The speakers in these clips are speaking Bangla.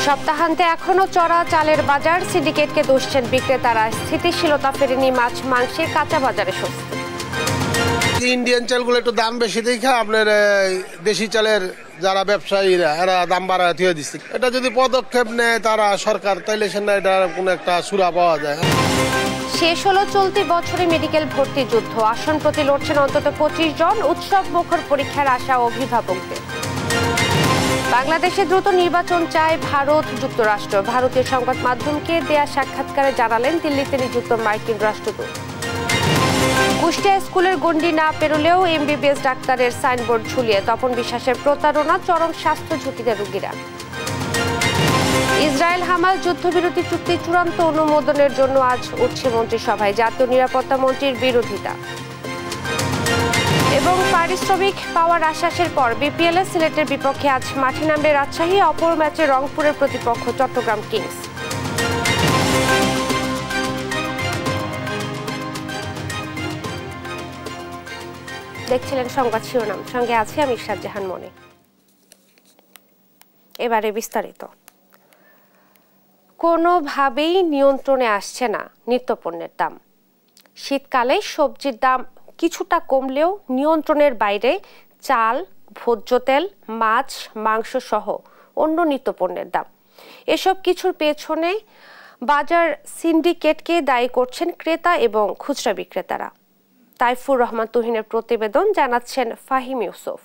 সপ্তাহান্তে এখনো চড়া চালের বাজার, সিন্ডিকেটকে দোষছেন বিক্রেতারা। স্থিতিশীলতা ফেরেনি মাছ মাংসের কাঁচা বাজারে স্বস্তি। ইন্ডিয়ান চালগুলো একটু দাম বেশি দেখা আপনার দেশি চালের যারা ব্যবসায়ীরা এরা দাম বাড়ায় দিয়ে দিচ্ছে। এটা যদি পদক্ষেপ নেয় তারা সরকার, তাইলে সে না এটা কোনো একটা সুরা পাওয়া যায়। শেষ হলো চলতি বছরে মেডিকেল ভর্তি যুদ্ধ। আসন প্রতি লড়ছেন অন্তত 25 জন। উৎসব মুখর পরীক্ষার আশা অভিভাবকদের। বাংলাদেশে দ্রুত নির্বাচন চায় ভারত যুক্তরাষ্ট্র। ভারতীয় সংবাদ মাধ্যমকে দেয়া সাক্ষাৎকারে জানালেন দিল্লিতে নিযুক্ত মার্কিন রাষ্ট্রদূত। কুষ্টিয়া স্কুলের গণ্ডি না পেরোলেও এমবিবিএস ডাক্তারের সাইনবোর্ড ঝুলিয়ে তপন বিশ্বাসের প্রতারণা, চরম স্বাস্থ্য ঝুঁকিতে রোগীরা। ইসরায়েল হামাস যুদ্ধবিরতি চুক্তি চূড়ান্ত অনুমোদনের জন্য আজ উঠছে মন্ত্রিসভায়। জাতীয় নিরাপত্তা মন্ত্রীর বিরোধিতা। এবং পারিশ্রমিক পাওয়ার আশ্বাসের পর বিপিএল এ সিলেটের বিপক্ষে আজ মাঠে নামবে রাজশাহী। অপর ম্যাচে রংপুরের প্রতিপক্ষ চট্টগ্রাম কিংস। দেখছিলেন সংবাদ শিরোনাম, সঙ্গে আছি আমি ইরশাদ জাহান মনি। এবারে বিস্তারিত। কোনোভাবেই নিয়ন্ত্রণে আসছে না নিত্যপণ্যের দাম। শীতকালে সবজির দাম কিছুটা কমলেও নিয়ন্ত্রণের বাইরে চাল, ভোজ্য তেল, মাছ, মাংস সহ অন্য নিত্যপণ্যের দাম। এসব কিছুর পেছনে বাজার সিন্ডিকেটকে দায়ী করছেন ক্রেতা এবং খুচরা বিক্রেতারা। তাইফুর রহমান তুহিনের প্রতিবেদন, জানাচ্ছেন ফাহিম ইউসুফ।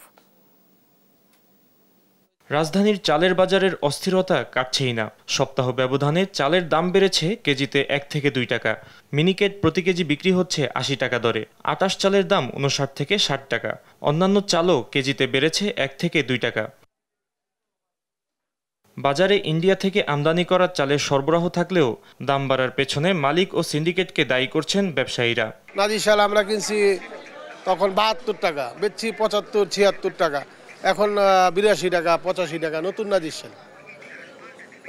রাজধানীর চালের বাজারের অস্থিরতা কাটছেই না। সপ্তাহ ব্যবধানে চালের দাম বেড়েছে কেজিতে 1 থেকে 2 টাকা। মিনিকেট প্রতি কেজি বিক্রি হচ্ছে 80 টাকা দরে। আটাশ চালের দাম 59 থেকে 60 টাকা। অন্যান্য চালও কেজিতে বেড়েছে 1 থেকে 2 টাকা। বাজারে ইন্ডিয়া থেকে আমদানি করা চালের সরবরাহ থাকলেও দাম বাড়ার পেছনে মালিক ও সিন্ডিকেটকে দায়ী করছেন ব্যবসায়ীরা। নাজির শাল আমরা কিনছি তখন 72 টাকা, বেচছি 75-76 টাকা, এখন 82 টাকা 85 টাকা নতুন নাজির শাল।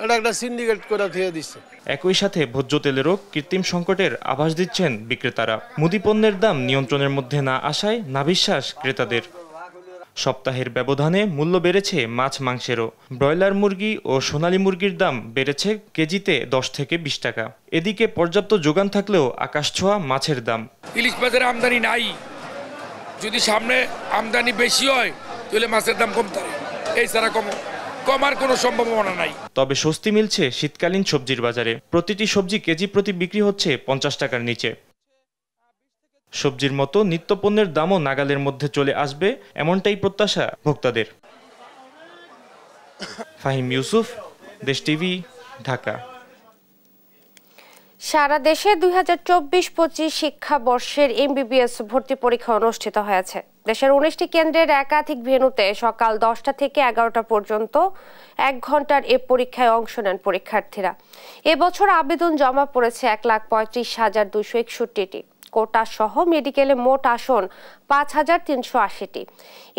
এটা একটা সিন্ডিকেট করে দিয়ে দিচ্ছে। একই সাথে ভোজ্য তেলেরও কৃত্রিম সংকটের আভাস দিচ্ছেন বিক্রেতারা। মুদি পণ্যের দাম নিয়ন্ত্রণের মধ্যে না আসায় নাভিশ্বাস ক্রেতাদের। সপ্তাহের ব্যবধানে মূল্য বেড়েছে মাছ মাংসেরও। ব্রয়লার মুরগি ও সোনালী মুরগির দাম বেড়েছে কেজিতে 10 থেকে 20 টাকা। এদিকে পর্যাপ্ত যোগান থাকলেও আকাশছোঁয়া মাছের দাম। ইলিশ মাছের আমদানি নাই, যদি সামনে আমদানি বেশি হয় তাহলে মাছের দাম কমতে পারে, এই ছাড়া কমার কোনো সম্ভাবনা নাই। তবে স্বস্তি মিলছে শীতকালীন সবজির বাজারে। প্রতিটি সবজি কেজি প্রতি বিক্রি হচ্ছে 50 টাকার নিচে। সবজির মতো নিত্যপণ্যের দামও নাগালের মধ্যে চলে আসবে, এমনটাই প্রত্যাশা ভোক্তাদের। ফাহিম ইউসুফ, দেশ টিভি, ঢাকা। সারা দেশে 2024-25 শিক্ষাবর্ষের এমবিবিএস ভর্তি পরীক্ষা অনুষ্ঠিত হয়েছে। দেশের 19টি কেন্দ্রের একাধিক ভেন্যুতে সকাল 10টা থেকে 11টা পর্যন্ত 1 ঘন্টার এ পরীক্ষায় অংশ নেন পরীক্ষার্থীরা। এবছর আবেদন জমা পড়েছে 1,35,261টি। কোটা সহ মেডিকেলে মোট আসন 5,380টি।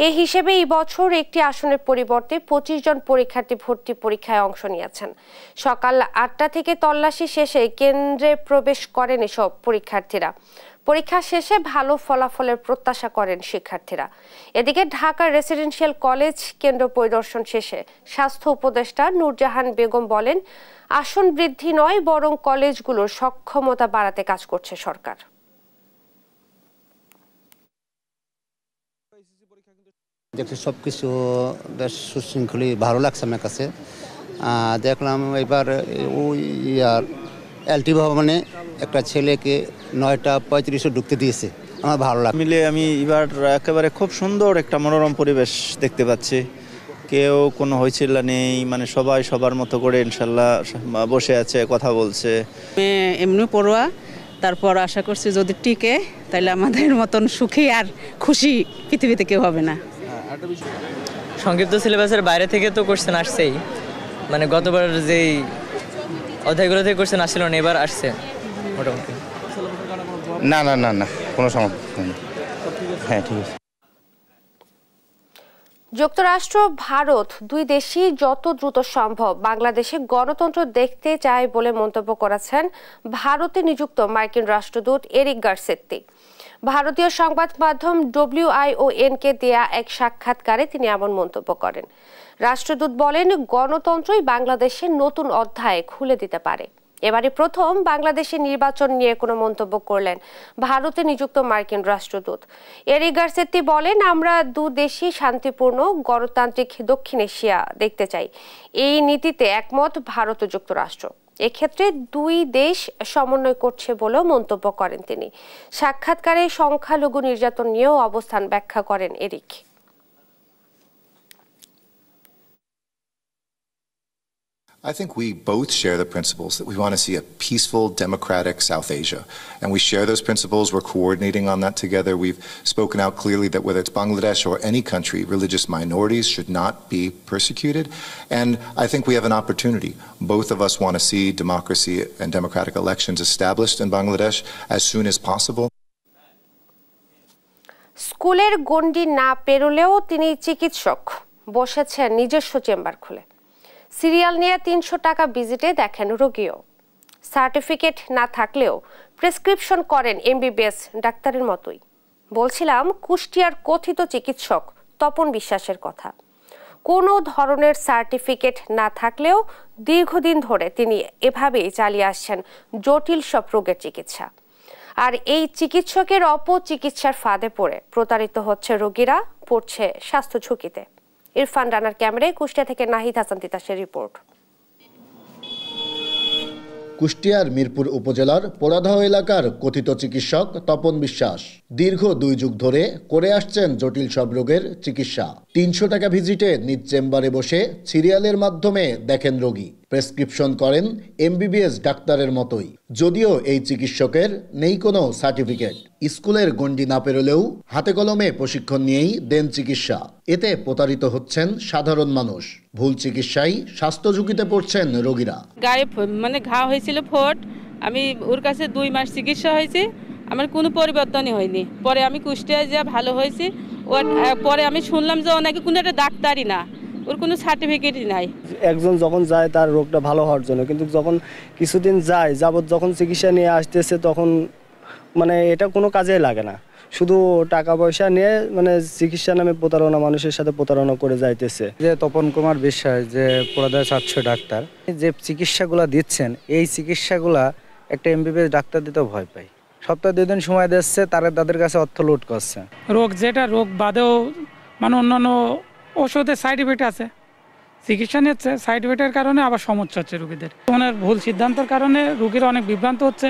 এ হিসেবে এই বছর একটি আসনের পরিবর্তে 25 জন পরীক্ষার্থী ভর্তি পরীক্ষায় অংশ নিয়েছেন। সকাল 8টা থেকে তল্লাশি শেষে কেন্দ্রে প্রবেশ করেন এসব পরীক্ষার্থীরা। পরীক্ষা শেষে ভালো ফলাফলের প্রত্যাশা করেন শিক্ষার্থীরা। এদিকে ঢাকার রেসিডেন্সিয়াল কলেজ কেন্দ্র পরিদর্শন শেষে স্বাস্থ্য উপদেষ্টা নূরজাহান বেগম বলেন, আসন বৃদ্ধি নয় বরং কলেজগুলোর সক্ষমতা বাড়াতে কাজ করছে সরকার। দেখছি সবকিছু বেশ সুশৃঙ্খলই ভালো লাগছে আমার কাছে। দেখলাম এবার ওই এলটি ভবনে একটা ছেলেকে 9:35 ঢুকতে দিয়েছে, আমার ভালো লাগে মিলে। আমি এবার একেবারে খুব সুন্দর একটা মনোরম পরিবেশ দেখতে পাচ্ছি। কেউ কোনো হইচিল্লা নেই, মানে সবাই সবার মতো করে ইনশাল্লাহ বসে আছে, কথা বলছে। এমনি পড়ুয়া, তারপর আশা করছি যদি টিকে তাহলে আমাদের মতন সুখী আর খুশি পৃথিবীতে কেউ হবে না। সংক্ষিপ্ত সিলেবাসের বাইরে থেকে তো কোশ্চেন আসছেই, মানে গতবার যেই অধ্যায়গুলো থেকে কোশ্চেন আসছিল না, এবার আসছে মোটামুটি। না না না না কোনো সমস্যা নেই। হ্যাঁ ঠিক আছে। যুক্তরাষ্ট্র ভারত দুই দেশই যত দ্রুত সম্ভব বাংলাদেশে গণতন্ত্র দেখতে চায় বলে মন্তব্য করেছেন ভারতে নিযুক্ত মার্কিন রাষ্ট্রদূত এরিক গারসেত্তি। ভারতীয় সংবাদ মাধ্যম WION-কে দেয়া এক সাক্ষাৎকারে তিনি এমন মন্তব্য করেন। রাষ্ট্রদূত বলেন, গণতন্ত্রই বাংলাদেশের নতুন অধ্যায় খুলে দিতে পারে। এবারে প্রথম বাংলাদেশের নির্বাচন নিয়ে কোনো মন্তব্য করলেন ভারতে নিযুক্ত মার্কিন রাষ্ট্রদূত। এরিক গারসেত্তি বলেন, আমরা দুদেশই শান্তিপূর্ণ গণতান্ত্রিক দক্ষিণ এশিয়া দেখতে চাই। এই নীতিতে একমত ভারত ও যুক্তরাষ্ট্র। এক্ষেত্রে দুই দেশ সমন্বয় করছে বলেও মন্তব্য করেন তিনি। সাক্ষাৎকারে সংখ্যালঘু নির্যাতন নিয়েও অবস্থান ব্যাখ্যা করেন Eric. I think we both share the principles that we want to see a peaceful, democratic South Asia. And we share those principles. We're coordinating on that together. We've spoken out clearly that whether it's Bangladesh or any country, religious minorities should not be persecuted. And I think we have an opportunity. Both of us want to see democracy and democratic elections established in Bangladesh as soon as possible. স্কুলের গণ্ডি না পেরোলেও তিনি চিকিৎসক, বসেছেন নিজস্ব চেম্বার খুলে। সিরিয়াল নিয়ে 300 টাকা ভিজিটে দেখেন রোগীও। সার্টিফিকেট না থাকলেও প্রেসক্রিপশন করেন MBBS ডাক্তারের মতোই। বলছিলাম কুষ্টিয়ার কথিত চিকিৎসক তপন বিশ্বাসের কথা। কোনো ধরনের সার্টিফিকেট না থাকলেও দীর্ঘদিন ধরে তিনি এভাবেই চালিয়ে আসছেন জটিল সব রোগের চিকিৎসা। আর এই চিকিৎসকের অপচিকিৎসার ফাঁদে পড়ে প্রতারিত হচ্ছে রোগীরা, পড়ছে স্বাস্থ্য ঝুঁকিতে। ইরফান রানার ক্যামেরায় কুষ্টিয়া থেকে নাহিদ হাসান তিতাসের রিপোর্ট। কুষ্টিয়ার মিরপুর উপজেলার পোড়াদহ এলাকার কথিত চিকিৎসক তপন বিশ্বাস দীর্ঘ 2 যুগ ধরে করে আসছেন জটিল সব রোগের চিকিৎসা। 300 টাকা ভিজিটে নিজ চেম্বারে বসে সিরিয়ালের মাধ্যমে দেখেন রোগী, প্রেসক্রিপশন করেন MBBS ডাক্তারের মতোই। যদিও এই চিকিৎসকের নেই কোনো সার্টিফিকেট, স্কুলের গণ্ডি না পেরোলেও হাতে কলমে প্রশিক্ষণ নিয়েই দেন চিকিৎসা। এতে প্রতারিত হচ্ছেন সাধারণ মানুষ। ভুল চিকিৎসায় স্বাস্থ্য ঝুঁকিতে পড়ছেন রোগীরা। গায়ে মানে ঘা হয়েছিল ফোট, আমি ওর কাছে 2 মাস চিকিৎসা হয়েছে, আমার কোনো পরিবর্তনই হয়নি। পরে আমি কুষ্টিয়ায় যা ভালো হয়েছি, পরে আমি শুনলাম যে ওনাকে কোনো একটা ডাক্তারই না, ওর কোনো সার্টিফিকেটই নাই। একজন যখন যায় তার রোগটা ভালো হওয়ার জন্য, কিন্তু যখন কিছুদিন যায় যাবত যখন চিকিৎসা নিয়ে আসতেছে তখন মানে এটা কোনো কাজে লাগে না, শুধু টাকা পয়সা নিয়ে মানে চিকিৎসা নামে প্রতারণা, মানুষের সাথে প্রতারণা করে যাইতেছে। যে তপন কুমার বিশ্বাস যে পোড়াদহ 700 ডাক্তার যে চিকিৎসাগুলা দিচ্ছেন, এই চিকিৎসাগুলা একটা MBBS ডাক্তার দিতেও ভয় পাই। সপ্তাহে 2 দিন সময় দিচ্ছে, তাদের কাছে অর্থ লুট করছে। রোগ যেটা রোগ বাদেও মানে অন্যান্য ওষুধের সাইড ইফেক্ট আছে, চিকিৎসা নিচ্ছে সাইড ইফেক্টের কারণে আবার সমস্যা হচ্ছে রোগীদের। ওনার ভুল সিদ্ধান্তের কারণে রোগীরা অনেক বিভ্রান্ত হচ্ছে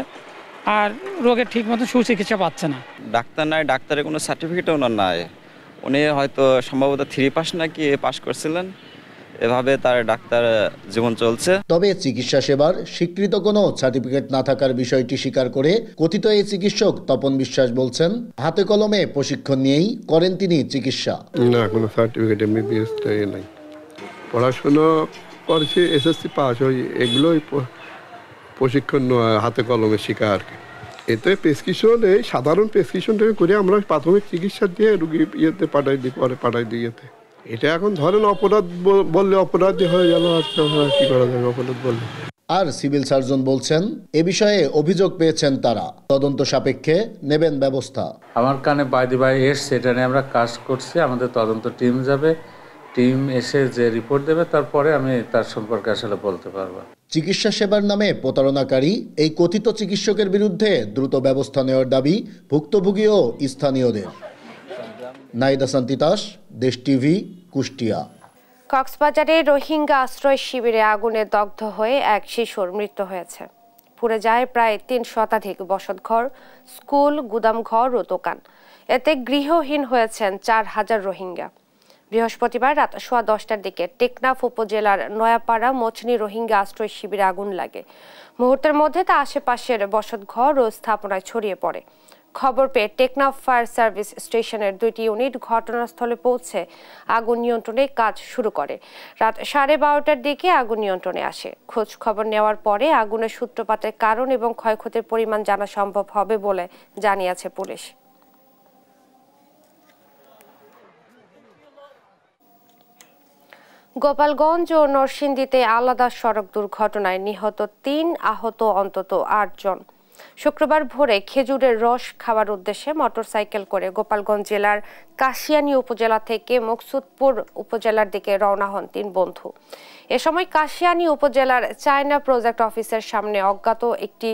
আর রোগের ঠিক মতো সুচিকিৎসা পাচ্ছে না। ডাক্তার নাই, ডাক্তারের কোনো সার্টিফিকেটও ওনার নাই। উনি হয়তো সম্ভবত 3 পাস নাকি পাস করছিলেন, এভাবে তার ডাক্তার জীবন চলছে। তবে চিকিৎসা সেবার স্বীকৃত কোনো সার্টিফিকেট না থাকার বিষয়টি স্বীকার করে কথিত এই চিকিৎসক তপন বিশ্বাস বলছেন, হাতে কলমে প্রশিক্ষণ নিয়েই করেন তিনি চিকিৎসা। না, কোনো সার্টিফিকেট MBBS নাই, পড়াশুনো করছি, SSC পাস, ওই এগুলোই প্রশিক্ষণ হাতে কলমে শেখা আর কি। এতে প্রেসক্রিপশন, এই সাধারণ প্রেসক্রিপশনটা করে আমরা প্রাথমিক চিকিৎসা দিয়ে রুগী ইয়েতে পাঠাই দিই, পরে পাঠাই দিই ইয়েতে। এটা এখন ধরেন অপরাধ বললে অপরাধী হয়ে গেল, আজকে কি করা যাবে অপরাধ বললে। আর সিভিল সার্জন বলছেন, এ বিষয়ে অভিযোগ পেয়েছেন তারা, তদন্ত সাপেক্ষে নেবেন ব্যবস্থা। আমার কানে বাইরে এসছে, এটা নিয়ে আমরা কাজ করছি, আমাদের তদন্ত টিম যাবে, টিম এসে যে রিপোর্ট দেবে তারপরে আমি তার সম্পর্কে আসলে বলতে পারবো। চিকিৎসা সেবার নামে প্রতারণাকারী এই কথিত চিকিৎসকের বিরুদ্ধে দ্রুত ব্যবস্থা নেওয়ার দাবি ভুক্তভোগী ও স্থানীয়দের। নাহিদ হাসান তিতাস, দেশ টিভি, কুষ্টিয়া। কক্সবাজারে রোহিঙ্গা আশ্রয় শিবিরে আগুনে দগ্ধ হয়ে এক শিশুর মৃত্যু হয়েছে। পুড়ে যায় প্রায় 3 শতাধিক বসতঘর, স্কুল, গুদামঘর ও দোকান। এতে গৃহহীন হয়েছেন 4000 রোহিঙ্গা। বৃহস্পতিবার রাত 10:15টার দিকে টেকনাফ উপজেলার নয়াপাড়া মছনি রোহিঙ্গা আশ্রয় শিবিরে আগুন লাগে। মুহূর্তের মধ্যে তা আশেপাশের বসতঘর ও স্থাপনায় ছড়িয়ে পড়ে। খবর পেয়ে টেকনাফ ফায়ার সার্ভিস স্টেশনের 2টি ইউনিট ঘটনাস্থলে পৌঁছে আগুন নিয়ন্ত্রণে কাজ শুরু করে। রাত 12:30টার দিকে আগুন নিয়ন্ত্রণে আসে। খোঁজ খবর নেওয়ার পরে আগুনের সূত্রপাতের কারণ এবং ক্ষয়ক্ষতির পরিমাণ জানা সম্ভব হবে বলে জানিয়েছে পুলিশ। গোপালগঞ্জ ও নরসিংদীতে আলাদা সড়ক দুর্ঘটনায় নিহত 3, আহত অন্তত 8 জন। শুক্রবার ভোরে খেজুরের রস খাওয়ার উদ্দেশ্যে মোটরসাইকেল করে গোপালগঞ্জ জেলার কাশিয়ানী উপজেলা থেকে মকসুদপুর উপজেলার দিকে রওনা হন 3 বন্ধু। এ সময় কাশিয়ানী উপজেলার চায়না প্রজেক্ট অফিসের সামনে অজ্ঞাত একটি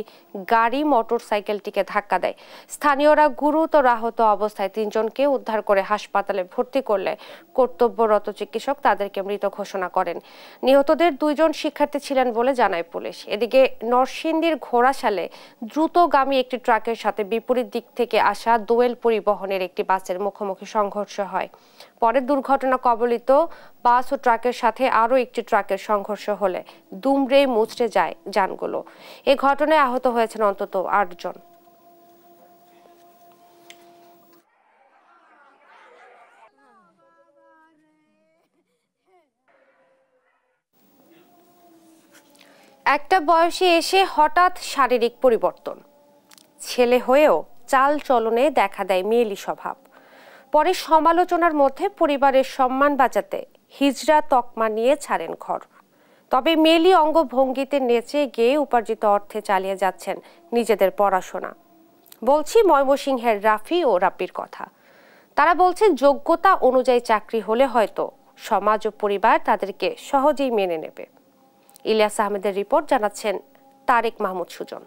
গাড়ি মোটরসাইকেলটিকে ধাক্কা দেয়। স্থানীয়রা গুরুতর আহত অবস্থায় 3 জনকে উদ্ধার করে হাসপাতালে ভর্তি করলে কর্তব্যরত চিকিৎসক তাদেরকে মৃত ঘোষণা করেন। নিহতদের 2 জন শিক্ষার্থী ছিলেন বলে জানায় পুলিশ। এদিকে নরসিংদীর ঘোড়াশালে দ্রুতগামী একটি ট্রাকের সাথে বিপরীত দিক থেকে আসা দোয়েল পরিবহনের একটি বাসের মুখোমুখি সংঘর্ষ হয়। পরে দুর্ঘটনা কবলিত বাস ও ট্রাকের সাথে আরও একটি ট্রাকের সংঘর্ষ হলে দুমড়ে মুচড়ে যায় যানগুলো। এ ঘটনায় আহত হয়েছেন অন্তত 8 জন। একটা বয়সে এসে হঠাৎ শারীরিক পরিবর্তন, ছেলে হয়েও চাল চলনে দেখা দেয় মেয়েলি স্বভাব। পরে সমালোচনার মধ্যে পরিবারের সম্মান বাঁচাতে হিজড়া তকমা নিয়ে ছাড়েন ঘর। তবে মেয়েলি অঙ্গভঙ্গিতে নেচে গেয়ে উপার্জিত অর্থে চালিয়ে যাচ্ছেন নিজেদের পড়াশোনা। বলছি ময়মনসিংহের রাফি ও রাব্বির কথা। তারা বলছেন যোগ্যতা অনুযায়ী চাকরি হলে হয়তো সমাজ ও পরিবার তাদেরকে সহজেই মেনে নেবে। ইলিয়াস আহমেদের রিপোর্ট, জানাচ্ছেন তারেক মাহমুদ সুজন।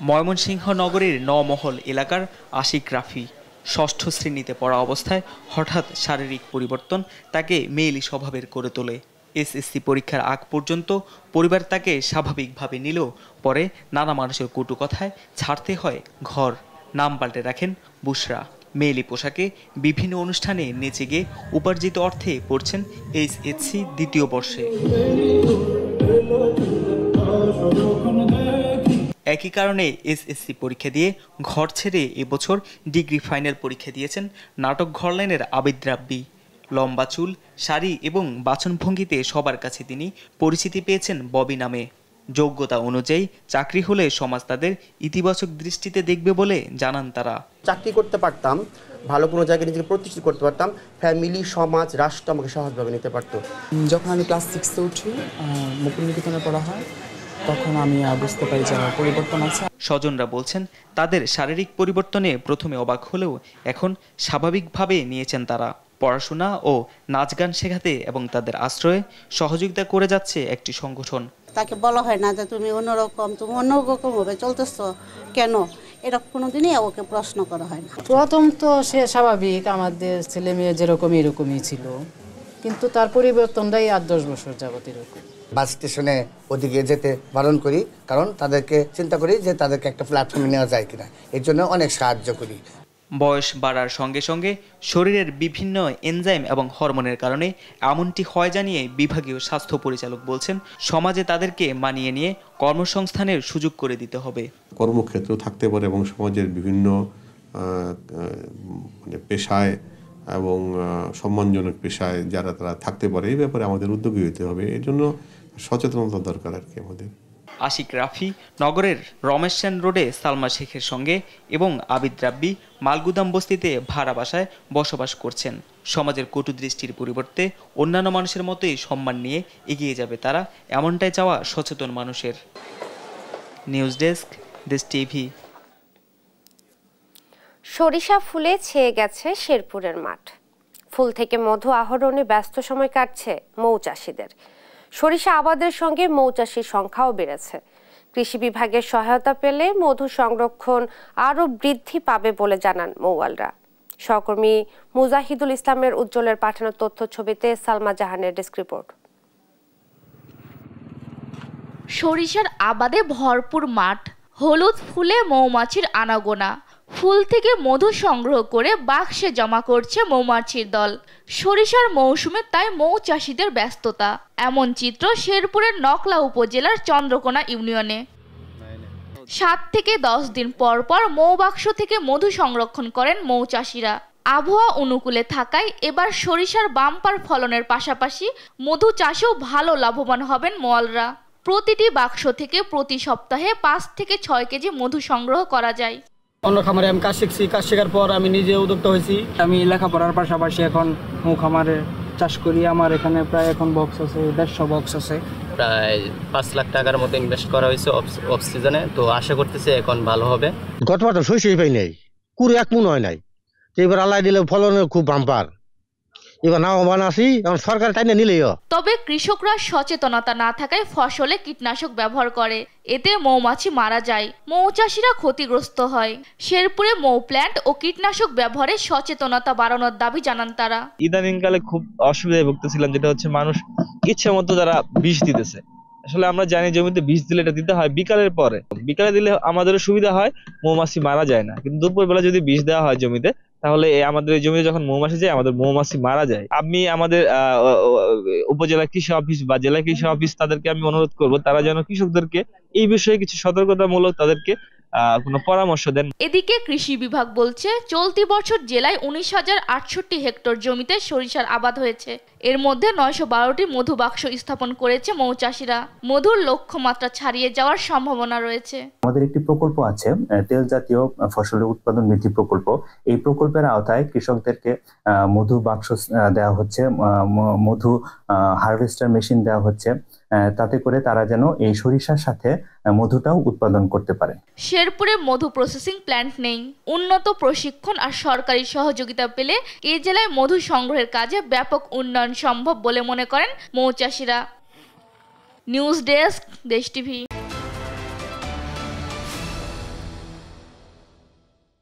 ময়মনসিংহ নগরীর নমহল এলাকার আশিক রাফি 6ষ্ঠ শ্রেণীতে পড়া অবস্থায় হঠাৎ শারীরিক পরিবর্তন তাকে মেয়েলি স্বভাবের করে তোলে। এসএসসি পরীক্ষার আগ পর্যন্ত পরিবার তাকে স্বাভাবিকভাবে নিলেও পরে নানা মানুষের কটু কথায় ছাড়তে হয় ঘর। নাম পাল্টে রাখেন বুশরা। মেয়েলি পোশাকে বিভিন্ন অনুষ্ঠানে নেচে গিয়ে উপার্জিত অর্থে পড়ছেন এইচএসসি 2য় বর্ষে। একই কারণে এসএসসি পরীক্ষা দিয়ে ঘর ছেড়ে এবছর ডিগ্রি ফাইনাল পরীক্ষা দিয়েছেন নাটক ঘর লাইনের আবিদ রাব্বি। লম্বা চুল, শাড়ি এবং বাচনভঙ্গিতে সবার কাছে তিনি পরিচিতি পেয়েছেন ববি নামে। যোগ্যতা অনুযায়ী চাকরি হলে সমাজ তাদের ইতিবাচক দৃষ্টিতে দেখবে বলে জানান তারা। চাকরি করতে পারতাম, ভালো কোনো জায়গায় নিজেকে প্রতিষ্ঠিত করতে পারতাম, ফ্যামিলি, সমাজ, রাষ্ট্র আমাকে সহজভাবে নিতে পারতো। যখন আমি ক্লাস 6-এ উঠি, মুকুল নিকেতনে পড়া হয়, তখন আমি বুঝতে পারি যে পরিবর্তন আছে। স্বজনরা বলছেন তাদের শারীরিক পরিবর্তনে প্রথমে অবাক হলেও এখন স্বাভাবিকভাবে নিয়েছেন তারা। পড়াশোনা ও নাচ গান শেখাতে এবং তাদের আশ্রয়ে সহযোগিতা করে যাচ্ছে একটি সংগঠন। তাকে বলা হয় না যে তুমি অন্যরকম ভাবে চলতেছো কেন, এটা কোনোদিনই ওকে প্রশ্ন করা হয় না। প্রথম তো সে স্বাভাবিক, আমাদের ছেলে মেয়ে যেরকম এরকমই ছিল, কিন্তু তার পরিবর্তনটাই 8-10 বছর যাবত এরকম। বাস স্টেশনে ওদিকে যেতে বারণ করি, কারণ তাদেরকে চিন্তা করি যে তাদেরকে একটা প্ল্যাটফর্মে নেওয়া যায় কিনা, এর জন্য অনেক সাহায্য করি। বয়স বাড়ার সঙ্গে সঙ্গে শরীরের বিভিন্ন এনজাইম এবং হরমোনের কারণে এমনটি হয় জানিয়ে বিভাগীয় স্বাস্থ্য পরিচালক বলছেন সমাজে তাদেরকে মানিয়ে নিয়ে কর্মসংস্থানের সুযোগ করে দিতে হবে। কর্মক্ষেত্র থাকতে পারে এবং সমাজের বিভিন্ন পেশায় এবং সম্মানজনক পেশায় যারা তারা থাকতে পারে, এই ব্যাপারে আমাদের উদ্যোগী হতে হবে। এর জন্য সচেতনতা দরকার আর কি আমাদের। আশিক রাফি নগরের রমেশ সেন রোডে সালমা শেখের সঙ্গে এবং আবিদ রাব্বি মালগুদাম বস্তিতে ভাড়া বাসায় বসবাস করছেন। সমাজের কটু দৃষ্টির পরিবর্তে অন্যান্য মানুষের মতোই সম্মান নিয়ে এগিয়ে যাবে তারা, এমনটাই চাওয়া সচেতন মানুষের। নিউজ ডেস্ক, দেশ টিভি। সরিষা ফুলে ছেয়ে গেছে শেরপুরের মাঠ। ফুল থেকে মধু আহরণে ব্যস্ত সময় কাটছে মৌচাষীদের। সরিষা আবাদের সঙ্গে মৌচাষীর সংখ্যাও বেড়েছে। কৃষি বিভাগের সহায়তা পেলে মধু সংরক্ষণ আরও বৃদ্ধি পাবে বলে জানান মৌয়ালরা। সহকর্মী মুজাহিদুল ইসলামের উজ্জ্বলের পাঠানো তথ্য ছবিতে সালমা জাহানের ডেস্ক রিপোর্ট। সরিষার আবাদে ভরপুর মাঠ, হলুদ ফুলে মৌমাছির আনাগোনা। ফুল থেকে মধু সংগ্রহ করে বাক্সে জমা করছে মৌমাছির দল। সরিষার মৌসুমে তাই মৌচাষীদের ব্যস্ততা। এমন চিত্র শেরপুরের নকলা উপজেলার চন্দ্রকোনা ইউনিয়নে। 7 থেকে 10 দিন পর পর মৌবাক্স থেকে মধু সংরক্ষণ করেন মৌচাষীরা। আবহাওয়া অনুকূলে থাকায় এবার সরিষার বাম্পার ফলনের পাশাপাশি মধু চাষেও ভালো লাভবান হবেন মোয়ালরা। প্রতিটি বাক্স থেকে প্রতি সপ্তাহে 5 থেকে 6 কেজি মধু সংগ্রহ করা যায়। অন্য খামারে আমি কাজ শিখছি, কাজ শেখার পর আমি নিজে উদ্যোক্তা হয়েছি। আমি লেখাপড়ার পাশাপাশি এখন মৌ খামারে চাষ করি। আমার এখানে প্রায় এখন বক্স আছে 150 বক্স আছে। প্রায় 5 লাখ টাকার মতো ইনভেস্ট করা হয়েছে অফ সিজনে। তো আশা করতেছি এখন ভালো হবে। গতবার তো শস্যই পাই নাই, কুড়ি এক মন হয় নাই, এবার আল্লাহ দিলে ফলনের খুব বাম্পার। এবার নাও বানাসি, এখন সরকার টাইনে নিলেও। তবে কৃষকরা সচেতনতা না থাকায় ফসলে কীটনাশক ব্যবহার করে, এতে মৌমাছি মারা যায়, মৌচাষিরা ক্ষতিগ্রস্ত হয়। শেরপুরে মৌ প্ল্যান্ট ও কীটনাশক ব্যবহারে সচেতনতা বাড়ানোর দাবি জানান তারা। ইদানিংকালে খুব অসুবিধায় ভুগতেছিলাম, যেটা হচ্ছে মানুষ ইচ্ছে মতো যারা বিষ দিতেছে। আসলে আমরা জানি জমিতে বিষ দিলে এটা দিতে হয় বিকালের পরে, বিকালে দিলে আমাদেরও সুবিধা হয়, মৌমাছি মারা যায় না। কিন্তু দুপুরবেলা যদি বিষ দেওয়া হয় জমিতে, তাহলে আমাদের এই জমিতে যখন মৌমাছি যায় আমাদের মৌমাছি মারা যায়। আমি আমাদের উপজেলা কৃষি অফিস বা জেলা কৃষি অফিস তাদেরকে আমি অনুরোধ করব তারা যেন কৃষকদেরকে এই বিষয়ে কিছু সতর্কতামূলক তাদেরকে কোনো পরামর্শ দেন। এদিকে কৃষি বিভাগ বলছে চলতি বছর জেলায় 19,068 হেক্টর জমিতে সরিষার আবাদ হয়েছে। এর মধ্যে 912টি মধু বাক্স স্থাপন করেছে মৌচাষিরা। মধুর লক্ষ্যমাত্রা ছাড়িয়ে যাওয়ার সম্ভাবনা রয়েছে। আমাদের একটি প্রকল্প আছে, তেল জাতীয় ফসলের উৎপাদন বৃদ্ধি প্রকল্প। এই প্রকল্পের আওতায় কৃষকদেরকে মধু বাক্স দেওয়া হচ্ছে, মধু হারভেস্টার মেশিন দেওয়া হচ্ছে, তাতে করে তারা যেন এই সরিষার সাথে মধুটাও উৎপাদন করতে পারে। শেরপুরে মধু প্রসেসিং প্ল্যান্ট নেই। উন্নত প্রশিক্ষণ আর সরকারি সহযোগিতা পেলে এই জেলায় মধু সংগ্রহের কাজে ব্যাপক উন্নয়ন সম্ভব বলে মনে করেন মৌচাষিরা। নিউজ ডেস্ক, দেশ টিভি।